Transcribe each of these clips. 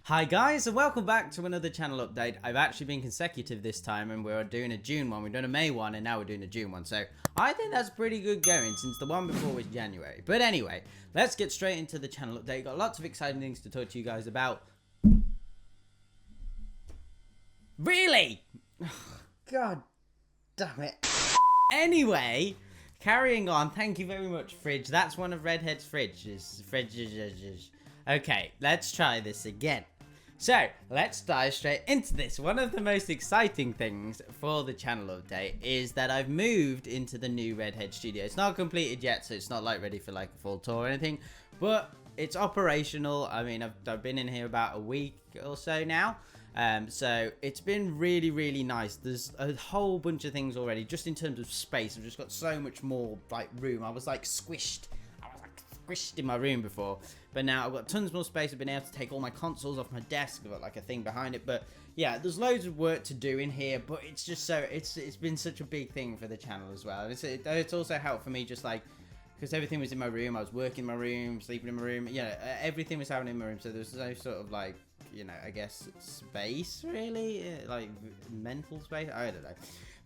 Hi guys, and welcome back to another channel update. I've actually been consecutive this time, and we're doing a June one, we've done a May one, and now we're doing a June one. So I think that's pretty good going, since the one before was January. But anyway, let's get straight into the channel update. Got lots of exciting things to talk to you guys about. Really? God damn it. Anyway, carrying on. Thank you very much, Fridge. That's one of Redhead's fridges. Okay, let's try this again. So, let's dive straight into this. One of the most exciting things for the channel update is that I've moved into the new Redhead studio. It's not completed yet, so it's not like ready for like a full tour or anything, but it's operational. I mean, I've been in here about a week or so now. So it's been really nice. There's a whole bunch of things already, just in terms of space. I've just got so much more like room. I was like squished in my room before, but now I've got tons more space. I've been able to take all my consoles off my desk. I've got like a thing behind it, but yeah, there's loads of work to do in here, but it's just so it's been such a big thing for the channel as well. It's also helped for me, just like because everything was in my room. I was working in my room, sleeping in my room, everything was happening in my room, so there's no sort of like, I guess space really, like mental space, I don't know.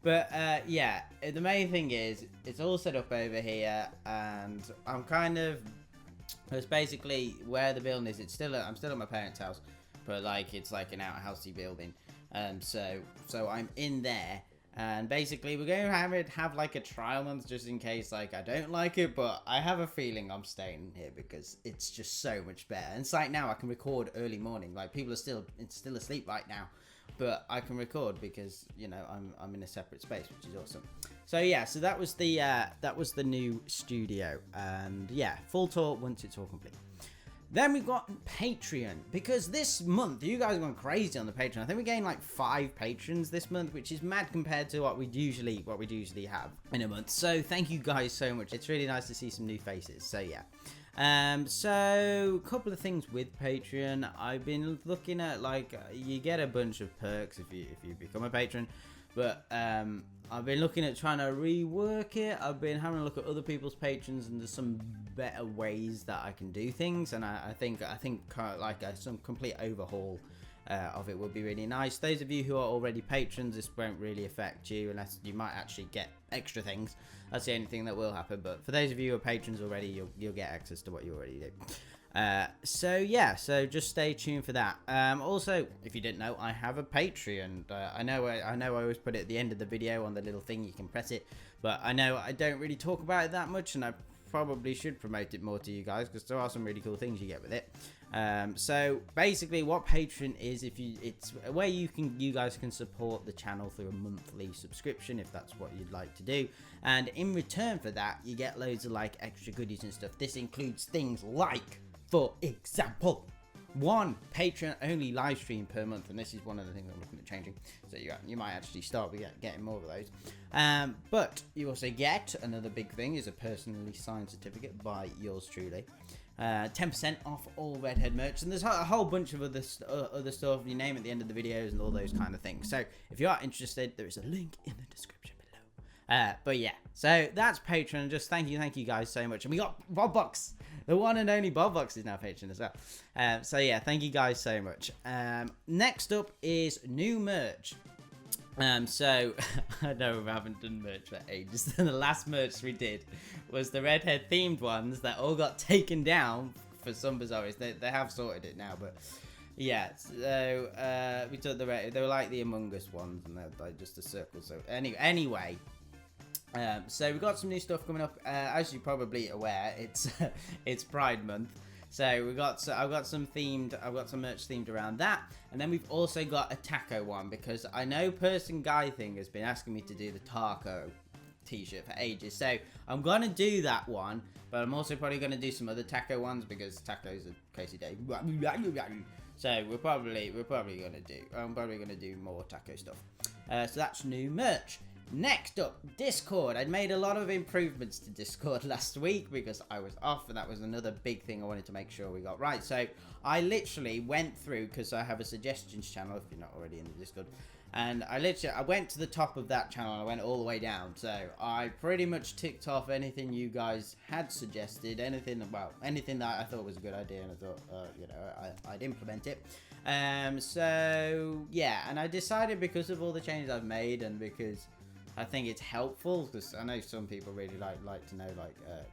But yeah, the main thing is it's all set up over here, and I'm kind of, it's basically where the building is. I'm still at my parents' house, but like it's like an outhousey building, so I'm in there, and basically we're going to have like a trial month just in case like I don't like it, but I have a feeling I'm staying here because it's just so much better. And it's like now I can record early morning, like people are still asleep right now, but I can record because I'm in a separate space, which is awesome. So yeah, so that was the new studio, and yeah, full tour once it's all complete. Then we've got Patreon, because this month you guys are going crazy on the Patreon. I think we gained like 5 patrons this month, which is mad compared to what we'd usually have in a month. So thank you guys so much. It's really nice to see some new faces. So yeah. So a couple of things with Patreon. I've been looking at, like, you get a bunch of perks if you become a patron, but I've been looking at trying to rework it. I've been having a look at other people's patrons, and there's some better ways that I can do things, and I think kind of like some complete overhaul of it would be really nice. Those of you who are already patrons, this won't really affect you, unless you might actually get extra things. That's the only thing that will happen, but for those of you who are patrons already, you'll get access to what you already do. So yeah, so just stay tuned for that. Also, if you didn't know, I have a Patreon. I know I always put it at the end of the video on the little thing, you can press it, but I know I don't really talk about it that much, and I probably should promote it more to you guys, because there are some really cool things you get with it. So basically what Patreon is, it's a way you guys can support the channel through a monthly subscription, if that's what you'd like to do, and in return for that you get loads of like extra goodies and stuff. This includes things like, for example, one Patreon only live stream per month, and this is one of the things I'm looking at changing, so you might actually start getting more of those. But you also get, another big thing is a personally signed certificate by yours truly, 10% off all Redhead merch, and there's a whole bunch of other stuff, you name at the end of the videos and all those kind of things. So if you are interested, there is a link in the description below. But yeah, so that's Patreon. Just thank you guys so much. And we got Bobbox, the one and only Bobbox is now Patreon as well. So yeah, thank you guys so much. Next up is new merch. So I know we haven't done merch for ages. The last merch we did was the Redhead themed ones that all got taken down for some bizarre reason. They have sorted it now, but yeah. So we took they were like the Among Us ones, and they're like just a circle. So anyway. So we've got some new stuff coming up. As you're probably aware, it's Pride Month. So I've got some merch themed around that, and then we've also got a taco one, because I know Person Guy Thing has been asking me to do the taco t-shirt for ages. So I'm gonna do that one, but I'm also probably gonna do some other taco ones, because tacos are crazy day. So I'm probably gonna do more taco stuff. So that's new merch. Next up, Discord. I'd made a lot of improvements to Discord last week because I was off, and that was another big thing I wanted to make sure we got right. So I literally went through, because I have a suggestions channel, if you're not already in the Discord, And I went to the top of that channel and I went all the way down. So I pretty much ticked off anything you guys had suggested, anything that I thought was a good idea, and I thought, you know, I'd implement it. So yeah, and I decided, because of all the changes I've made, and because I think it's helpful, because I know some people really like to know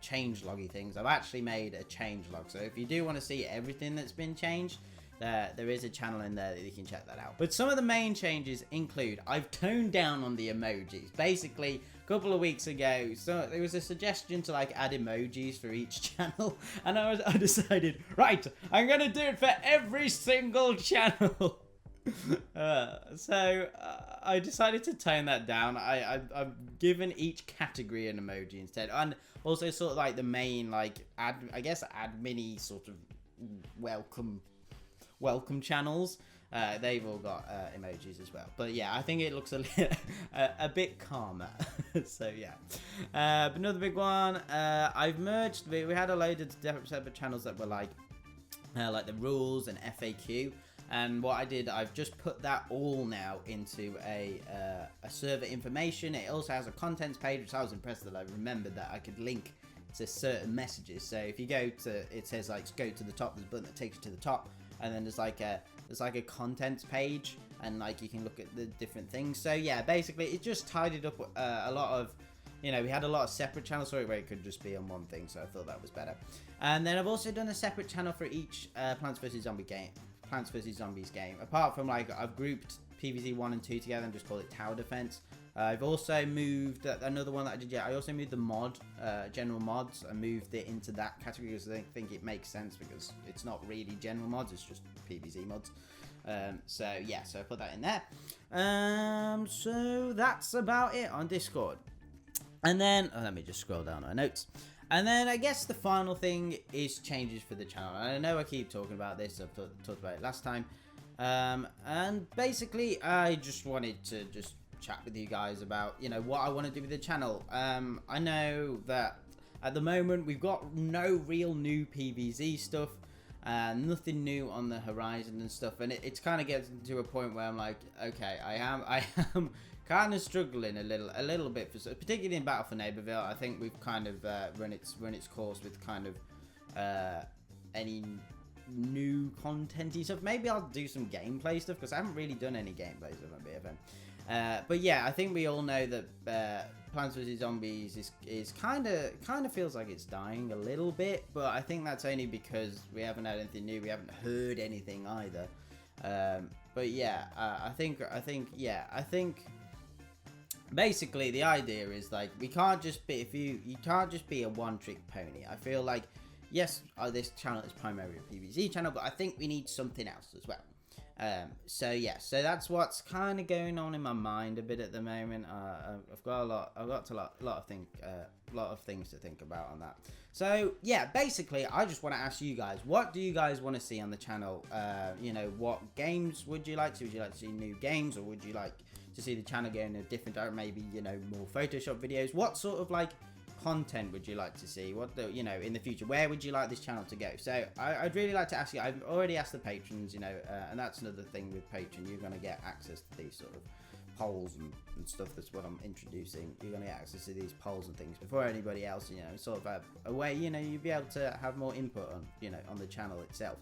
change loggy things. I've actually made a change log, so if you do want to see everything that's been changed, there is a channel in there that you can check that out. But some of the main changes include, I've toned down on the emojis. Basically, a couple of weeks ago, so there was a suggestion to add emojis for each channel, and I decided, right, I'm gonna do it for every single channel. So I decided to tone that down. I've given each category an emoji instead, and also sort of the main admin sort of welcome channels. They've all got emojis as well. But yeah, I think it looks a bit calmer. So yeah. But another big one, I've merged. We had a load of separate channels that were like the rules and FAQ. And what I did, I've just put that all now into a server information. It also has a contents page, which I was impressed that I remembered that I could link to certain messages. So if you go to, it says go to the top, there's a button that takes you to the top, and then there's a contents page, and you can look at the different things. So yeah, basically it just tidied up a lot of, we had a lot of separate channels where it could just be on one thing, so I thought that was better. And then I've also done a separate channel for each Plants vs Zombies game. Apart from I've grouped PvZ 1 and 2 together and just called it Tower Defense. I've also moved another one that I did. Yeah, I also moved the general mods. I moved it into that category because I think it makes sense, because it's not really general mods, it's just PvZ mods. So yeah, so I put that in there. So that's about it on Discord. And then let me just scroll down our notes. And then I guess the final thing is changes for the channel. And I know I keep talking about this, I've talked about it last time. And basically I just wanted to chat with you guys about, what I want to do with the channel. I know that at the moment we've got no real new PvZ stuff, nothing new on the horizon and stuff, and it's kind of getting to a point where I'm like, okay, I am kind of struggling a little bit, particularly in Battle for Neighborville. I think we've kind of run its course with kind of any new content-y stuff. Maybe I'll do some gameplay stuff, because I haven't really done any gameplay stuff on BFN. But yeah, I think we all know that Plants vs Zombies is kind of feels like it's dying a little bit, but I think that's only because we haven't had anything new. We haven't heard anything either. But yeah, I think basically the idea is we can't just be you can't just be a one-trick pony. I feel like, yes, this channel is primarily a PvZ channel, but I think we need something else as well. So yeah, so that's what's kind of going on in my mind a bit at the moment. I've got a lot of things to think about on that. So yeah, basically I just want to ask you guys, what do you guys want to see on the channel? What games would you like to see? Would you like to see new games, or would you like to see the channel go in a different direction? Maybe, more Photoshop videos. What sort of content would you like to see? What in the future, where would you like this channel to go? So I'd really like to ask you. I've already asked the patrons, and that's another thing with Patreon. You're going to get access to these sort of polls and stuff. That's what I'm introducing. You're going to get access to these polls and things before anybody else. Sort of a way you'd be able to have more input on on the channel itself.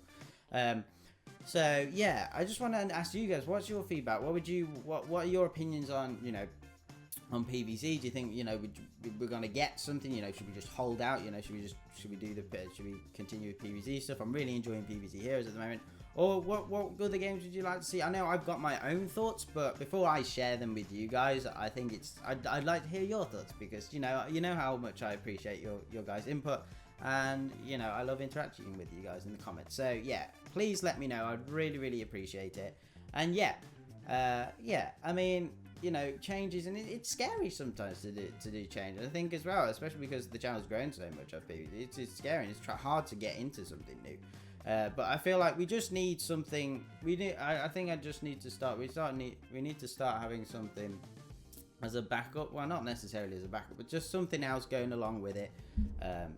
So yeah, I just want to ask you guys, what's your feedback? What are your opinions on on PvZ? Do you think we're gonna get something? Should we just hold out? Should we continue with PvZ stuff? I'm really enjoying PvZ Heroes at the moment. Or what other games would you like to see? I know I've got my own thoughts, but before I share them with you guys, I think I'd like to hear your thoughts, because you know how much I appreciate your guys' input, and I love interacting with you guys in the comments. So yeah, please let me know. I'd really appreciate it. And yeah, I mean, changes, and it's scary sometimes to do change. I think as well, especially because the channel's grown so much. It's scary, and it's hard to get into something new. But I feel like we just need something. I think I just need to start. We need to start having something as a backup. Well, not necessarily as a backup, but just something else going along with it.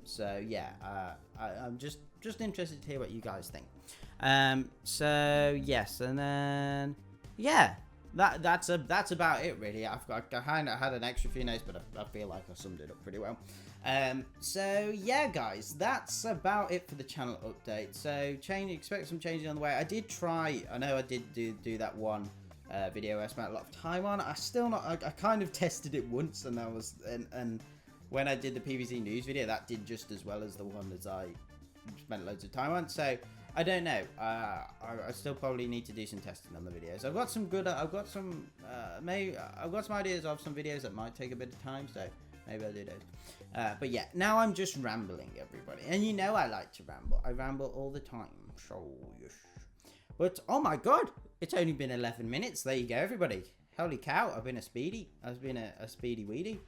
So yeah, I'm just interested to hear what you guys think. So yes, and then yeah. that's about it really. I kind of had an extra few notes, but I feel like I summed it up pretty well. So yeah, guys, that's about it for the channel update. So expect some changes on the way. I did try. I know I did do that one video I spent a lot of time on. I kind of tested it once, and and when I did the PvZ news video, that did just as well as the one that I spent loads of time on. So I don't know. I still probably need to do some testing on the videos. I've got some ideas of some videos that might take a bit of time. So maybe I'll do those. But yeah, now I'm just rambling, everybody. And you know I like to ramble. I ramble all the time. So yes. But oh my god, it's only been 11 minutes. There you go, everybody. Holy cow, I've been a speedy. I've been a speedy weedy.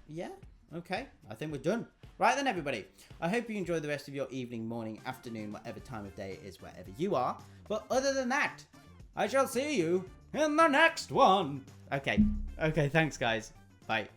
Yeah. Okay, I think we're done. Right then, everybody. I hope you enjoy the rest of your evening, morning, afternoon, whatever time of day it is, wherever you are. But other than that, I shall see you in the next one. Okay, thanks, guys. Bye.